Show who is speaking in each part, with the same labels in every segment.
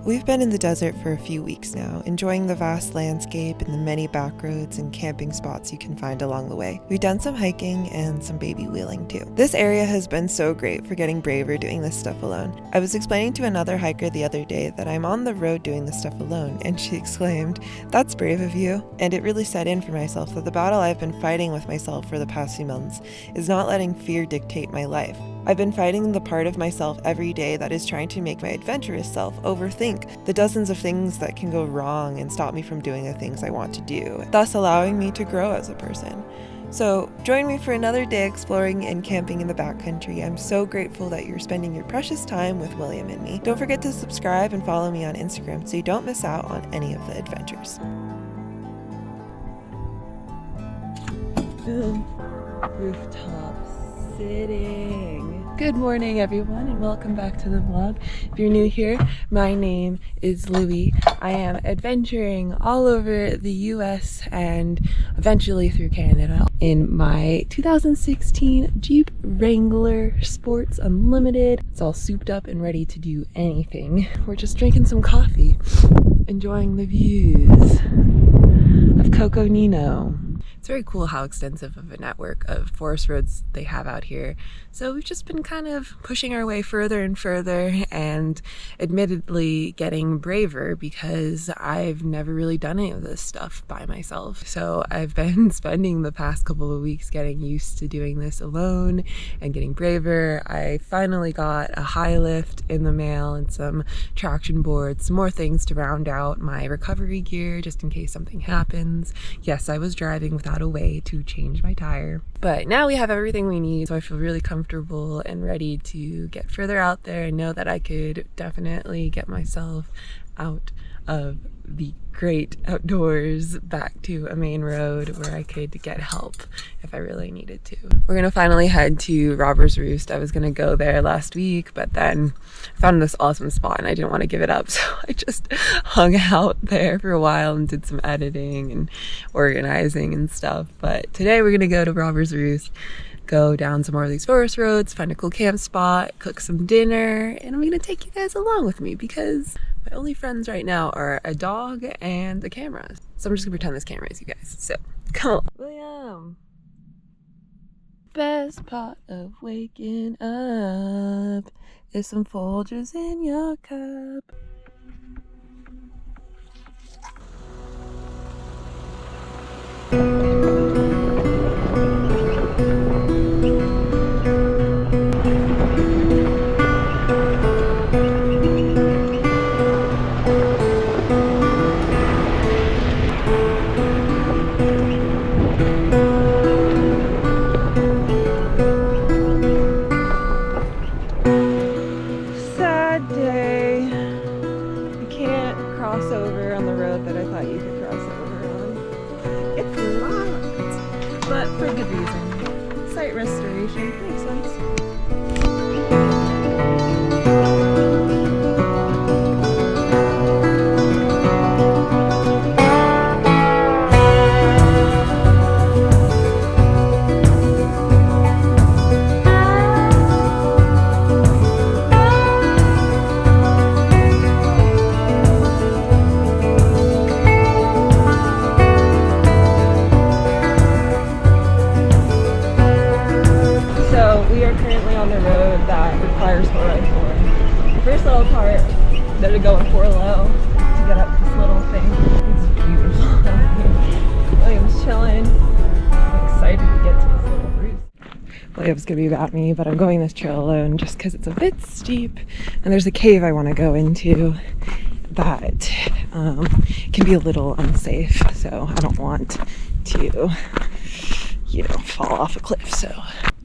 Speaker 1: We've been in the desert for a few weeks now, enjoying the vast landscape and the many back roads and camping spots you can find along the way. We've done some hiking and some baby wheeling too. This area has been so great for getting braver doing this stuff alone. I was explaining to another hiker the other day that I'm on the road doing this stuff alone, and she exclaimed, "That's brave of you." And it really set in for myself that the battle I've been fighting with myself for the past few months is not letting fear dictate my life. I've been fighting the part of myself every day that is trying to make my adventurous self overthink the dozens of things that can go wrong and stop me from doing the things I want to do, thus allowing me to grow as a person. So join me for another day exploring and camping in the backcountry. I'm so grateful that you're spending your precious time with William and me. Don't forget to subscribe and follow me on Instagram so you don't miss out on any of the adventures. Rooftop sitting. Good morning, everyone, and welcome back to the vlog. If you're new here, my name is Loui. I am adventuring all over the US and eventually through Canada in my 2016 Jeep Wrangler Sports Unlimited. It's all souped up and ready to do anything. We're just drinking some coffee, enjoying the views of Coco Nino. It's very cool how extensive of a network of forest roads they have out here. So we've just been kind of pushing our way further and further, and admittedly getting braver because I've never really done any of this stuff by myself. So I've been spending the past couple of weeks getting used to doing this alone and getting braver. I finally got a high lift in the mail and some traction boards, some more things to round out my recovery gear just in case something happens. Yes, I was driving without a way to change my tire, but now we have everything we need, so I feel really comfortable and ready to get further out there and know that I could definitely get myself out of the great outdoors back to a main road where I could get help if I really needed to. We're gonna finally head to Robber's Roost. I was gonna go there last week, but then I found this awesome spot and I didn't want to give it up, so I just hung out there for a while and did some editing and organizing and stuff. But today we're gonna go to Robber's Roost, go down some more of these forest roads, find a cool camp spot, cook some dinner, and I'm gonna take you guys along with me because my only friends right now are a dog and a camera. So I'm just gonna pretend this camera is you guys. So come on. William. Best part of waking up is some Folgers in your cup. Over on the road that I thought you could cross over on. It's locked, but for good reason. Site restoration makes sense. First little part, they're going 4 low to get up this little thing. It's beautiful. William's chilling. I'm excited to get to this little roost. William's gonna be about me, but I'm going this trail alone just because it's a bit steep and there's a cave I want to go into that can be a little unsafe, so I don't want to, fall off a cliff. So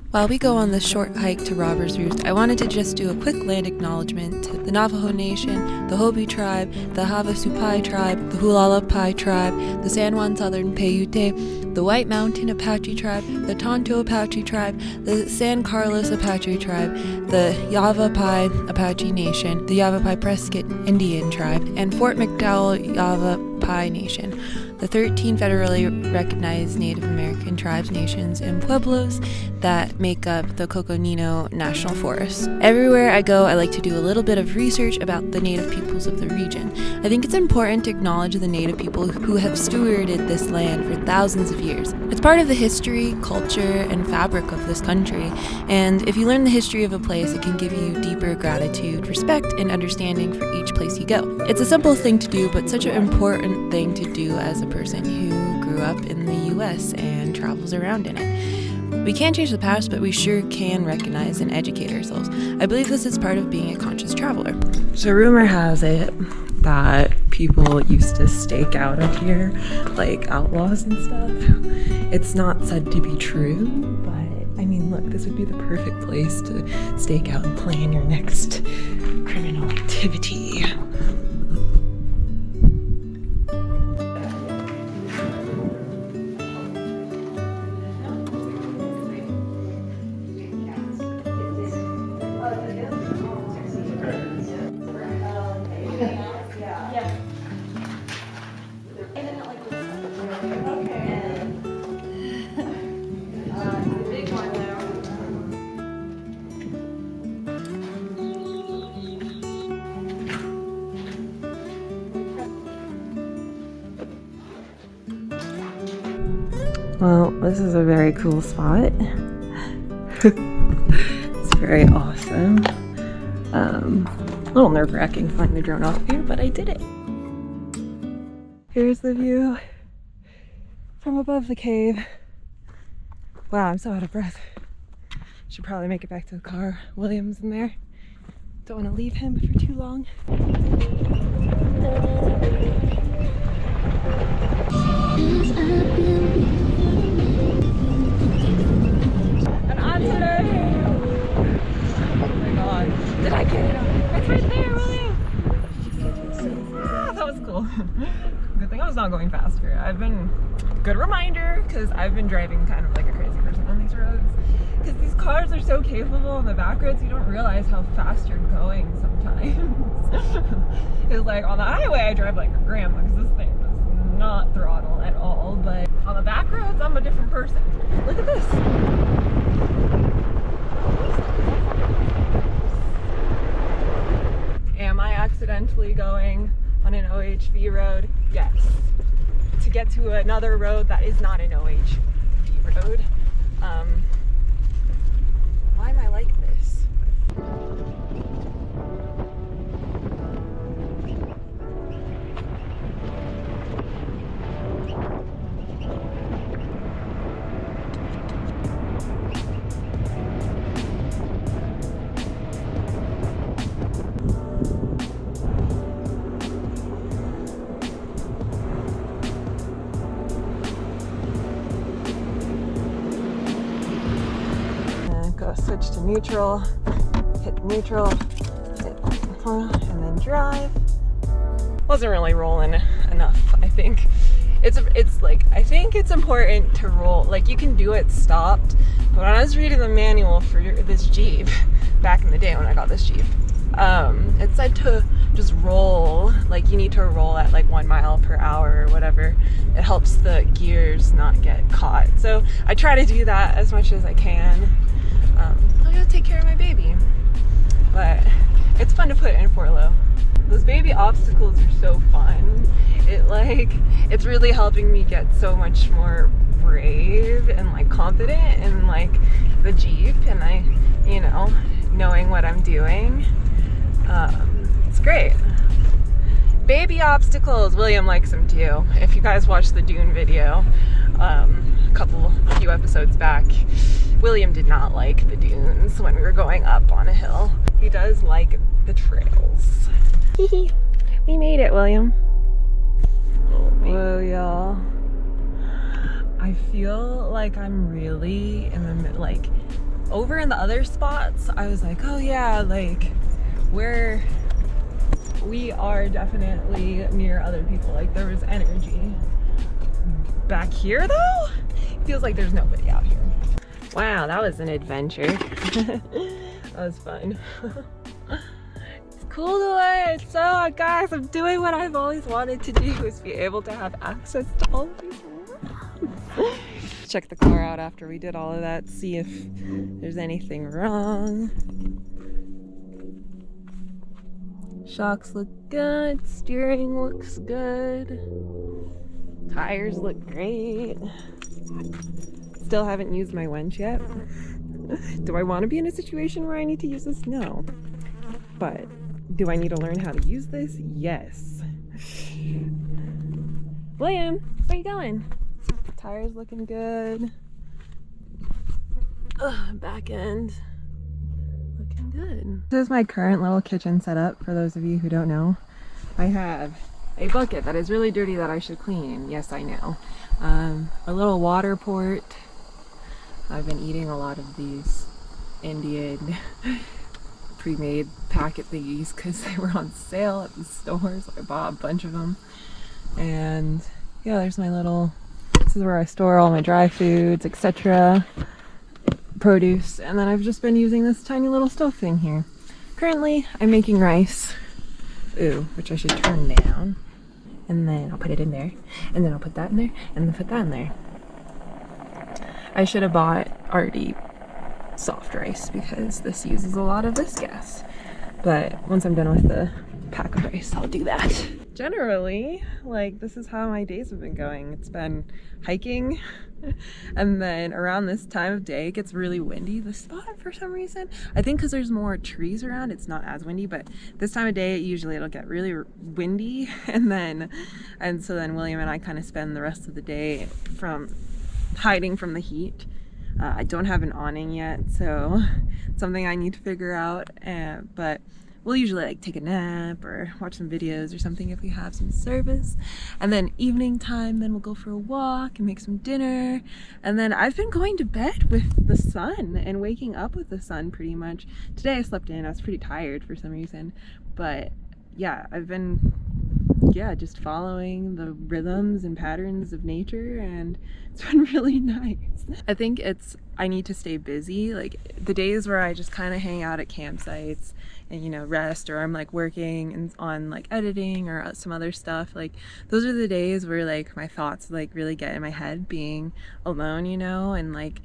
Speaker 1: while we go on this short hike to Robber's Roost, I wanted to just do a quick land acknowledgement to the Navajo Nation, the Hopi tribe, the Havasupai tribe, the Hualapai tribe, the San Juan Southern Paiute, the White Mountain Apache tribe, the Tonto Apache tribe, the San Carlos Apache tribe, the Yavapai Apache Nation, the Yavapai Prescott Indian tribe, and Fort McDowell Yavapai Loui Nation, the 13 federally recognized Native American tribes, nations, and pueblos that make up the Coconino National Forest. Everywhere I go, I like to do a little bit of research about the Native peoples of the region. I think it's important to acknowledge the Native people who have stewarded this land for thousands of years. It's part of the history, culture, and fabric of this country, and if you learn the history of a place, it can give you deeper gratitude, respect, and understanding for each place you go. It's a simple thing to do, but such an important thing to do as a person who grew up in the US and travels around in it. We can't change the past, but we sure can recognize and educate ourselves. I believe this is part of being a conscious traveler. So rumor has it that people used to stake out up here, like outlaws and stuff. It's not said to be true, but I mean, look, this would be the perfect place to stake out and plan your next criminal activity. Well, this is a very cool spot. It's very awesome. A little nerve-wracking flying the drone off here, but I did it. Here's the view from above the cave. Wow, I'm so out of breath. Should probably make it back to the car. William's in there. Don't want to leave him for too long. An otter! Oh my god. Did I get it? It's right there, William! Ah, that was cool. Good thing I was not going faster. Good reminder, because I've been driving kind of like a crazy person on these roads. Because these cars are so capable on the back roads, you don't realize how fast you're going sometimes. It's like on the highway I drive like a grandma, because this thing does not throttle at all, but on the back roads I'm a different person. Look at this. Am I accidentally going on an OHV road? Yes. To get to another road that is not an OHV road. Why am I like this? Switch to neutral, hit neutral, and then drive. Wasn't really rolling enough, I think. It's like, I think it's important to roll, like you can do it stopped, but when I was reading the manual for this Jeep, back in the day when I got this Jeep, it said to just roll, like you need to roll at like 1 mile per hour or whatever. It helps the gears not get caught. So I try to do that as much as I can. I gotta take care of my baby, but it's fun to put in 4-low. Those baby obstacles are so fun. It's really helping me get so much more brave and like confident in like the Jeep, and knowing what I'm doing. It's great. Baby obstacles. William likes them too. If you guys watched the Dune video a few episodes back, William did not like the dunes when we were going up on a hill. He does like the trails. We made it, William. Whoa, y'all. I feel like I'm really in the middle, like over in the other spots, I was like, oh yeah, like we are definitely near other people. Like there was energy. Back here though, it feels like there's nobody out here. Wow, that was an adventure. That was fun. It's cooler. So guys, I'm doing what I've always wanted to do, is be able to have access to all of these rooms. Check the car out after we did all of that, see if there's anything wrong. Shocks look good, steering looks good, tires look great. Still haven't used my winch yet. Do I want to be in a situation where I need to use this? No. But do I need to learn how to use this? Yes. William, where you going? Tires looking good. Back end looking good. This is my current little kitchen setup, for those of you who don't know. I have a bucket that is really dirty that I should clean. Yes, I know. A little water port. I've been eating a lot of these Indian pre-made packet thingies because they were on sale at the stores. I bought a bunch of them. And yeah, there's my little, this is where I store all my dry foods, etc. Produce. And then I've just been using this tiny little stove thing here. Currently, I'm making rice. Ooh, which I should turn down. And then I'll put it in there. And then I'll put that in there. And then put that in there. I should have bought already soft rice because this uses a lot of this gas. But once I'm done with the pack of rice, I'll do that. Generally, like, this is how my days have been going. It's been hiking, and then around this time of day it gets really windy. The spot, for some reason, I think because there's more trees around, it's not as windy, but this time of day usually it'll get really windy, and so then William and I kind of spend the rest of the day hiding from the heat. I don't have an awning yet, so it's something I need to figure out, but we'll usually like take a nap or watch some videos or something if we have some service. And then evening time, then we'll go for a walk and make some dinner. And then I've been going to bed with the sun and waking up with the sun pretty much. Today I slept in, I was pretty tired for some reason. But yeah, I've been just following the rhythms and patterns of nature, and it's been really nice. I think I need to stay busy. Like the days where I just kind of hang out at campsites and, you know, rest, or I'm like working and on like editing or some other stuff, like those are the days where like my thoughts like really get in my head, being alone, you know, and like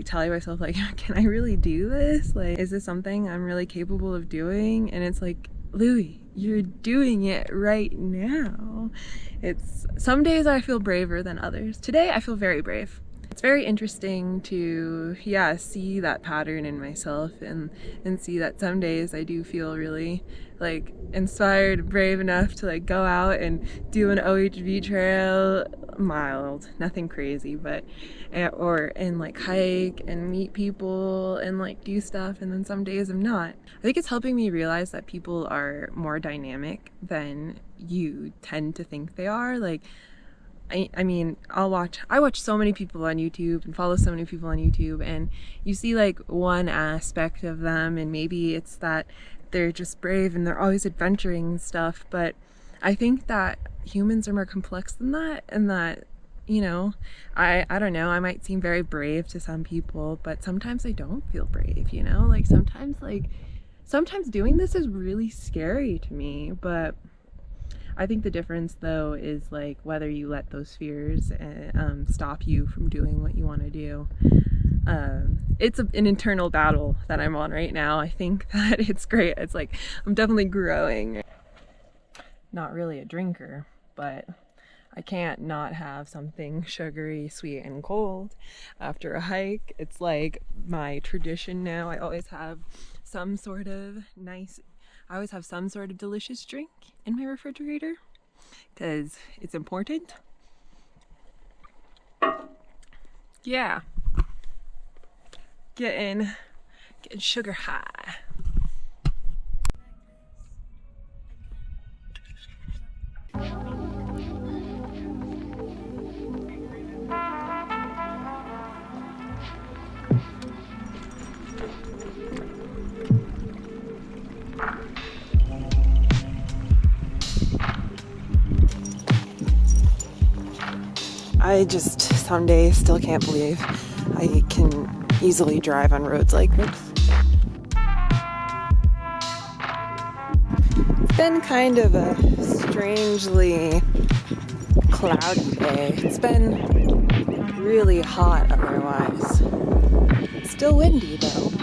Speaker 1: telling myself like, can I really do this? Like, is this something I'm really capable of doing? And it's like, Loui, you're doing it right now. It's some days I feel braver than others. Today I feel very brave. It's very interesting to see that pattern in myself and see that some days I do feel really like inspired, brave enough to like go out and do an OHV trail, mild, nothing crazy, but and like hike and meet people and like do stuff, and then some days I'm not. I think it's helping me realize that people are more dynamic than you tend to think they are. Like I mean, I watch so many people on YouTube and follow so many people on YouTube, and you see like one aspect of them, and maybe it's that they're just brave and they're always adventuring and stuff, but I think that humans are more complex than that, and that, you know, I don't know, I might seem very brave to some people, but sometimes I don't feel brave, you know, like sometimes doing this is really scary to me. But I think the difference though is like whether you let those fears stop you from doing what you want to do. It's an internal battle that I'm on right now. I think that it's great. It's like I'm definitely growing. Not really a drinker, but I can't not have something sugary, sweet, and cold after a hike. It's like my tradition now. I always have some sort of delicious drink in my refrigerator because it's important. Yeah. Getting sugar high. I just some days still can't believe I can easily drive on roads like this. been kind of a strangely cloudy day. It's been really hot otherwise. Still windy though.